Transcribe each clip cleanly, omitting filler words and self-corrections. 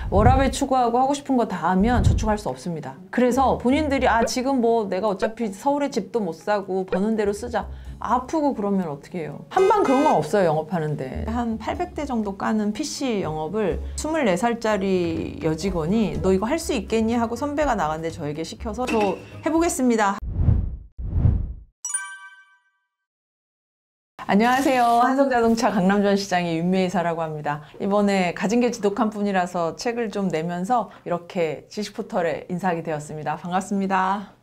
워라밸 추구하고 하고 싶은 거 다 하면 저축할 수 없습니다. 그래서 본인들이 지금 뭐 내가 어차피 서울에 집도 못 사고 버는 대로 쓰자. 아프고 그러면 어떻게 해요? 한방 그런 건 없어요. 영업하는데 한 800대 정도 까는 PC 영업을 24살짜리 여직원이 너 이거 할 수 있겠니? 하고 선배가 나갔는데 저에게 시켜서 저 해보겠습니다. 안녕하세요. 한성자동차 강남전시장의 윤미애사라고 합니다. 이번에 가진 게 지독한 뿐이라서 책을 좀 내면서 이렇게 지식포털에 인사하게 되었습니다. 반갑습니다.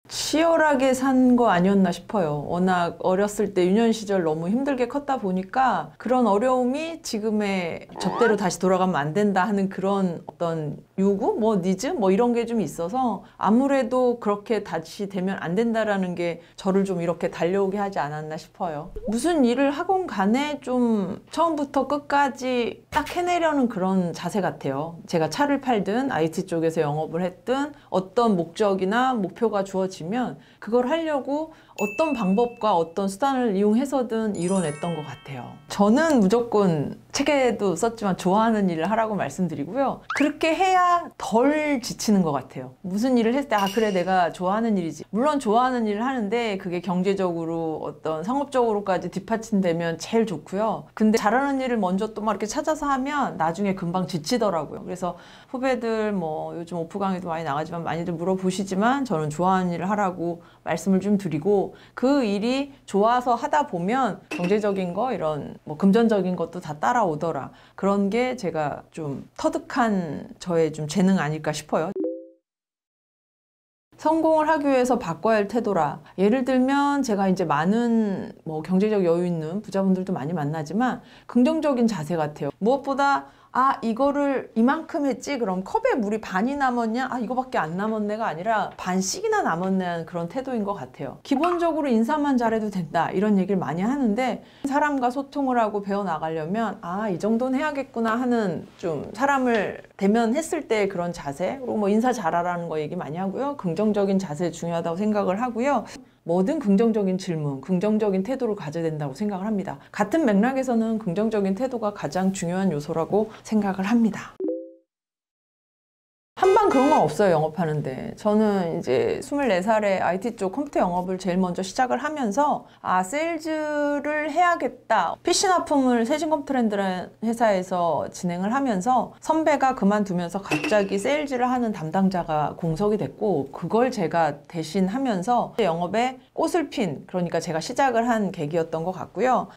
치열하게 산 거 아니었나 싶어요. 워낙 어렸을 때 유년 시절 너무 힘들게 컸다 보니까 그런 어려움이 지금의 저때로 다시 돌아가면 안 된다 하는 그런 어떤 요구? 니즈? 이런 게 좀 있어서 아무래도 그렇게 다시 되면 안 된다라는 게 저를 좀 이렇게 달려오게 하지 않았나 싶어요. 무슨 일을 하건 간에 좀 처음부터 끝까지 딱 해내려는 그런 자세 같아요. 제가 차를 팔든 IT 쪽에서 영업을 했든 어떤 목적이나 목표가 주어지면 그걸 하려고 어떤 방법과 어떤 수단을 이용해서든 이뤄냈던 것 같아요. 저는 무조건 책에도 썼지만 좋아하는 일을 하라고 말씀드리고요. 그렇게 해야 덜 지치는 것 같아요. 무슨 일을 했을 때 그래 내가 좋아하는 일이지. 물론 좋아하는 일을 하는데 그게 경제적으로 어떤 상업적으로까지 뒷받침되면 제일 좋고요. 근데 잘하는 일을 먼저 또 막 이렇게 찾아서 하면 나중에 금방 지치더라고요. 그래서 후배들 요즘 오프 강의도 많이 나가지만 많이들 물어보시지만 저는 좋아하는 일을 하라고 말씀을 좀 드리고 그 일이 좋아서 하다 보면 경제적인 거 이런 금전적인 것도 다 따라오더라. 그런 게 제가 좀 터득한 저의 좀 재능 아닐까 싶어요. 성공을 하기 위해서 바꿔야 할 태도라. 예를 들면 제가 이제 많은 경제적 여유 있는 부자분들도 많이 만나지만 긍정적인 자세 같아요. 무엇보다 이거를 이만큼 했지? 그럼 컵에 물이 반이 남았냐? 이거밖에 안 남았네가 아니라 반씩이나 남았네 하는 그런 태도인 것 같아요. 기본적으로 인사만 잘해도 된다 이런 얘기를 많이 하는데 사람과 소통을 하고 배워나가려면 이 정도는 해야겠구나 하는 좀 사람을 대면했을 때 그런 자세 그리고 인사 잘하라는 거 얘기 많이 하고요. 긍정적인 자세 중요하다고 생각을 하고요. 뭐든 긍정적인 질문, 긍정적인 태도를 가져야 된다고 생각을 합니다. 같은 맥락에서는 긍정적인 태도가 가장 중요한 요소라고 생각을 합니다. 한방 그런 건 없어요. 영업하는데 저는 이제 24살에 IT 쪽 컴퓨터 영업을 제일 먼저 시작을 하면서 세일즈를 해야겠다. PC 납품을 세진컴퓨터랜드라는 회사에서 진행을 하면서 선배가 그만두면서 갑자기 세일즈를 하는 담당자가 공석이 됐고 그걸 제가 대신 하면서 영업에 꽃을 핀 그러니까 제가 시작을 한 계기였던 것 같고요.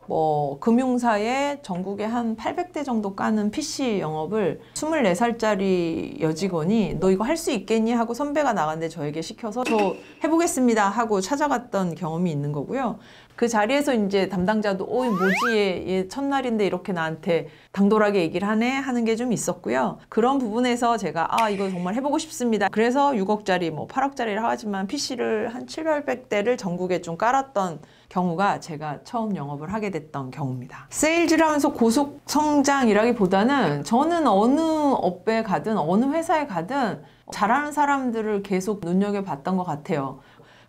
금융사에 전국에 한 800대 정도 까는 PC 영업을 24살짜리 여직원이 너 이거 할 수 있겠니? 하고 선배가 나갔는데 저에게 시켜서 저 해보겠습니다 하고 찾아갔던 경험이 있는 거고요. 그 자리에서 이제 담당자도 뭐지 얘 첫날인데 이렇게 나한테 당돌하게 얘기를 하네 하는 게 좀 있었고요. 그런 부분에서 제가 이거 정말 해보고 싶습니다. 그래서 6억짜리 8억짜리를 하지만 PC를 한 700대를 전국에 좀 깔았던 경우가 제가 처음 영업을 하게 됐던 경우입니다. 세일즈를 하면서 고속 성장이라기보다는 저는 어느 업에 가든 어느 회사에 가든 잘하는 사람들을 계속 눈여겨봤던 것 같아요.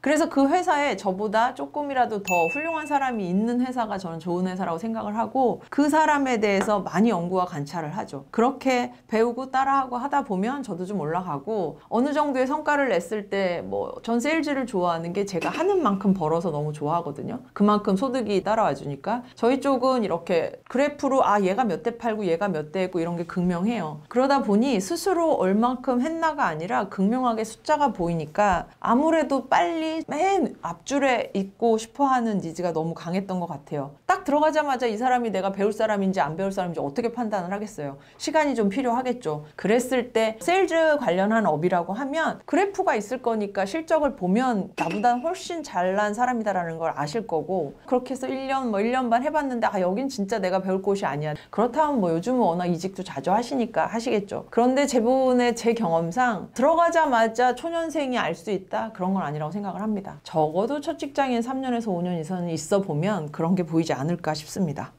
그래서 그 회사에 저보다 조금이라도 더 훌륭한 사람이 있는 회사가 저는 좋은 회사라고 생각을 하고 그 사람에 대해서 많이 연구와 관찰을 하죠. 그렇게 배우고 따라하고 하다 보면 저도 좀 올라가고 어느 정도의 성과를 냈을 때 전 세일즈를 좋아하는 게 제가 하는 만큼 벌어서 너무 좋아하거든요. 그만큼 소득이 따라와 주니까 저희 쪽은 이렇게 그래프로 얘가 몇 대 팔고 얘가 몇 대 했고 이런 게 극명해요. 그러다 보니 스스로 얼만큼 했나가 아니라 극명하게 숫자가 보이니까 아무래도 빨리 맨 앞줄에 있고 싶어하는 니즈가 너무 강했던 것 같아요. 딱 들어가자마자 이 사람이 내가 배울 사람인지 안 배울 사람인지 어떻게 판단을 하겠어요? 시간이 좀 필요하겠죠. 그랬을 때 세일즈 관련한 업이라고 하면 그래프가 있을 거니까 실적을 보면 나보다 훨씬 잘난 사람이다라는 걸 아실 거고 그렇게 해서 1년 1년 반 해봤는데 여긴 진짜 내가 배울 곳이 아니야. 그렇다면 요즘은 워낙 이직도 자주 하시니까 하시겠죠. 그런데 제 경험상 들어가자마자 초년생이 알 수 있다? 그런 건 아니라고 생각을 합니다. 적어도 첫 직장인 3년에서 5년 이상은 있어 보면 그런 게 보이지 않을까 싶습니다.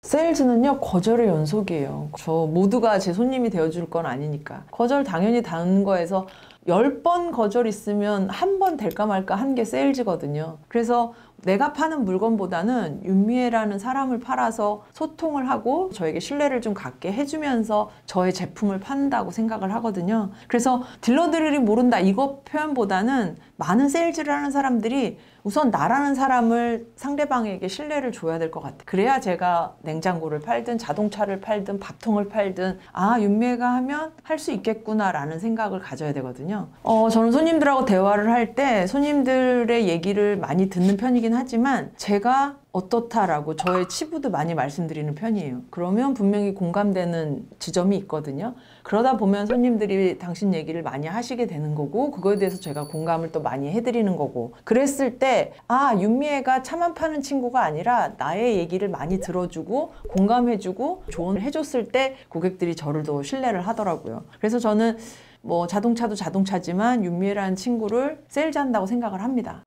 세일즈는요 거절의 연속이에요. 저 모두가 제 손님이 되어줄 건 아니니까 거절 당연히 다는 거에서 10번 거절 있으면 한 번 될까 말까 한 게 세일즈거든요. 그래서 내가 파는 물건보다는 윤미애라는 사람을 팔아서 소통을 하고 저에게 신뢰를 좀 갖게 해주면서 저의 제품을 판다고 생각을 하거든요. 그래서 딜러들이 모른다 이거 표현보다는 많은 세일즈를 하는 사람들이 우선 나라는 사람을 상대방에게 신뢰를 줘야 될 것 같아요. 그래야 제가 냉장고를 팔든 자동차를 팔든 밥통을 팔든 아 윤미애가 하면 할 수 있겠구나 라는 생각을 가져야 되거든요. 저는 손님들하고 대화를 할 때 손님들의 얘기를 많이 듣는 편이긴 하지만 제가 어떻다라고 저의 치부도 많이 말씀드리는 편이에요. 그러면 분명히 공감되는 지점이 있거든요. 그러다 보면 손님들이 당신 얘기를 많이 하시게 되는 거고 그거에 대해서 제가 공감을 또 많이 해드리는 거고 그랬을 때 아 윤미애가 차만 파는 친구가 아니라 나의 얘기를 많이 들어주고 공감해주고 조언을 해줬을 때 고객들이 저를 더 신뢰를 하더라고요. 그래서 저는 뭐 자동차도 자동차지만 윤미애라는 친구를 세일즈한다고 생각을 합니다.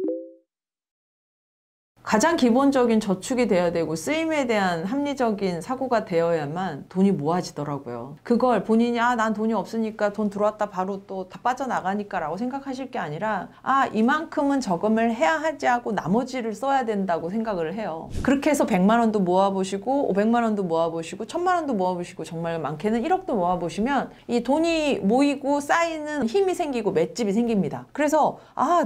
가장 기본적인 저축이 돼야 되고 쓰임에 대한 합리적인 사고가 되어야만 돈이 모아지더라고요. 그걸 본인이 난 돈이 없으니까 돈 들어왔다 바로 또 다 빠져나가니까 라고 생각하실 게 아니라 이만큼은 저금을 해야 하지 하고 나머지를 써야 된다고 생각을 해요. 그렇게 해서 100만 원도 모아보시고 500만 원도 모아보시고 1000만 원도 모아보시고 정말 많게는 1억도 모아보시면 이 돈이 모이고 쌓이는 힘이 생기고 맷집이 생깁니다. 그래서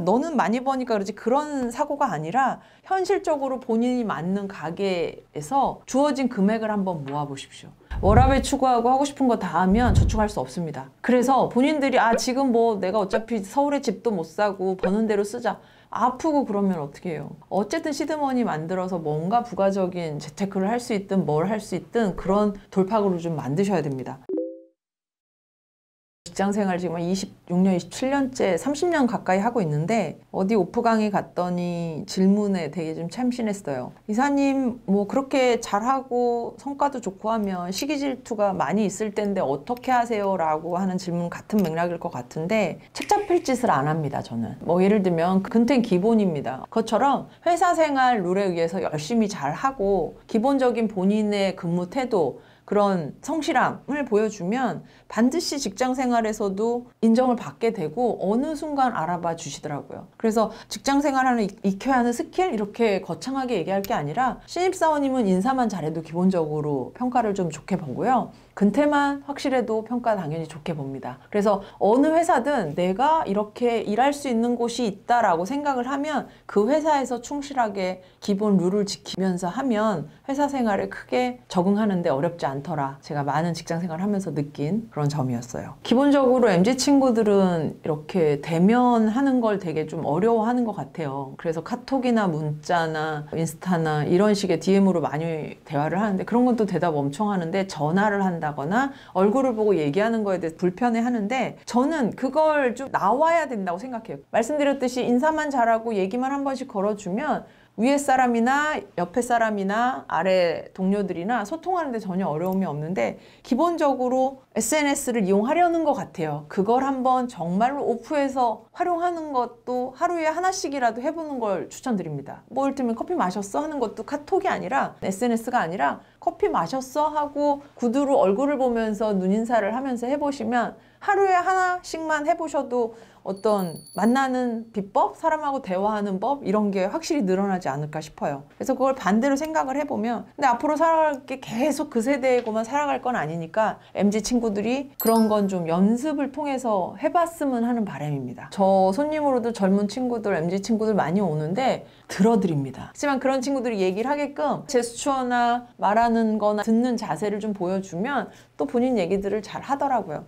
너는 많이 버니까 그러지 그런 사고가 아니라 현실적으로 본인이 맞는 가게에서 주어진 금액을 한번 모아보십시오. 워라밸 추구하고 하고 싶은 거 다 하면 저축할 수 없습니다. 그래서 본인들이 지금 뭐 내가 어차피 서울에 집도 못 사고 버는 대로 쓰자. 아프고 그러면 어떻게 해요? 어쨌든 시드머니 만들어서 뭔가 부가적인 재테크를 할 수 있든 뭘 할 수 있든 그런 돌파구를 좀 만드셔야 됩니다. 직장생활 지금 26년, 27년째 30년 가까이 하고 있는데 어디 오프 강의 갔더니 질문에 되게 좀 참신했어요. 이사님 뭐 그렇게 잘하고 성과도 좋고 하면 시기 질투가 많이 있을 텐데 어떻게 하세요? 라고 하는 질문 같은 맥락일 것 같은데 책 잡힐 짓을 안 합니다. 저는 뭐 예를 들면 근태는 기본입니다. 그것처럼 회사 생활 룰에 의해서 열심히 잘하고 기본적인 본인의 근무 태도 그런 성실함을 보여주면 반드시 직장 생활에서도 인정을 받게 되고 어느 순간 알아봐 주시더라고요. 그래서 직장 생활하는 익혀야 하는 스킬 이렇게 거창하게 얘기할 게 아니라 신입사원님은 인사만 잘해도 기본적으로 평가를 좀 좋게 보고요. 근태만 확실해도 평가 당연히 좋게 봅니다. 그래서 어느 회사든 내가 이렇게 일할 수 있는 곳이 있다라고 생각을 하면 그 회사에서 충실하게 기본 룰을 지키면서 하면 회사 생활에 크게 적응하는데 어렵지 않더라. 제가 많은 직장 생활을 하면서 느낀 그런 점이었어요. 기본적으로 MZ 친구들은 이렇게 대면하는 걸 되게 좀 어려워하는 것 같아요. 그래서 카톡이나 문자나 인스타나 이런 식의 DM으로 많이 대화를 하는데 그런 건 또 대답 엄청 하는데 전화를 한다거나 얼굴을 보고 얘기하는 거에 대해서 불편해 하는데 저는 그걸 좀 나와야 된다고 생각해요. 말씀드렸듯이 인사만 잘하고 얘기만 한 번씩 걸어주면 위에 사람이나 옆에 사람이나 아래 동료들이나 소통하는데 전혀 어려움이 없는데 기본적으로 SNS를 이용하려는 것 같아요. 그걸 한번 정말로 오프해서 활용하는 것도 하루에 하나씩이라도 해보는 걸 추천드립니다. 뭐 예를 들면 커피 마셨어? 하는 것도 카톡이 아니라 SNS가 아니라 커피 마셨어? 하고 구두로 얼굴을 보면서 눈인사를 하면서 해보시면 하루에 하나씩만 해보셔도 어떤 만나는 비법, 사람하고 대화하는 법 이런 게 확실히 늘어나지 않을까 싶어요. 그래서 그걸 반대로 생각을 해보면 근데 앞으로 살아갈 게 계속 그 세대고만 살아갈 건 아니니까 MZ 친구들이 그런 건 좀 연습을 통해서 해봤으면 하는 바람입니다. 저 손님으로도 젊은 친구들, MZ 친구들 많이 오는데 들어드립니다. 하지만 그런 친구들이 얘기를 하게끔 제스처나 말하는 거나 듣는 자세를 좀 보여주면 또 본인 얘기들을 잘 하더라고요.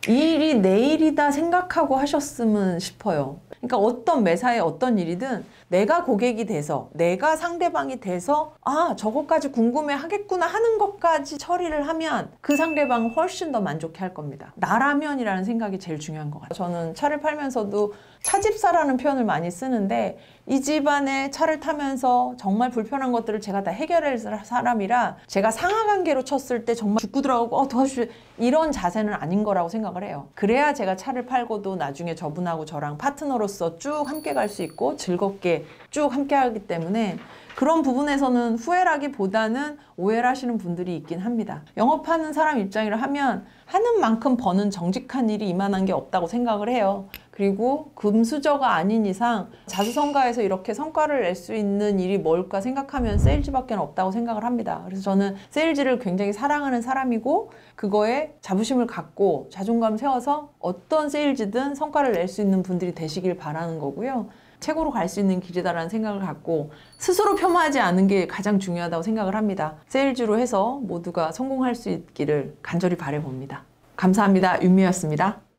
이 일이 내 일이다 생각하고 하셨으면 싶어요. 그러니까 어떤 매사에 어떤 일이든 내가 고객이 돼서 내가 상대방이 돼서 저것까지 궁금해 하겠구나 하는 것까지 처리를 하면 그 상대방은 훨씬 더 만족해 할 겁니다. 나라면이라는 생각이 제일 중요한 것 같아요. 저는 차를 팔면서도 차집사라는 표현을 많이 쓰는데 이 집안에 차를 타면서 정말 불편한 것들을 제가 다 해결할 사람이라 제가 상하관계로 쳤을 때 정말 죽고 들어가고 도와주세요 이런 자세는 아닌 거라고 생각을 해요. 그래야 제가 차를 팔고도 나중에 저분하고 저랑 파트너로서 쭉 함께 갈 수 있고 즐겁게 쭉 함께 하기 때문에 그런 부분에서는 후회라기보다는 오해를 하시는 분들이 있긴 합니다. 영업하는 사람 입장이라 하면 하는 만큼 버는 정직한 일이 이만한 게 없다고 생각을 해요. 그리고 금수저가 아닌 이상 자수성가해서 이렇게 성과를 낼 수 있는 일이 뭘까 생각하면 세일즈밖에 없다고 생각을 합니다. 그래서 저는 세일즈를 굉장히 사랑하는 사람이고 그거에 자부심을 갖고 자존감 세워서 어떤 세일즈든 성과를 낼 수 있는 분들이 되시길 바라는 거고요. 최고로 갈 수 있는 길이다라는 생각을 갖고 스스로 폄하하지 않은 게 가장 중요하다고 생각을 합니다. 세일즈로 해서 모두가 성공할 수 있기를 간절히 바라봅니다. 감사합니다. 윤미였습니다.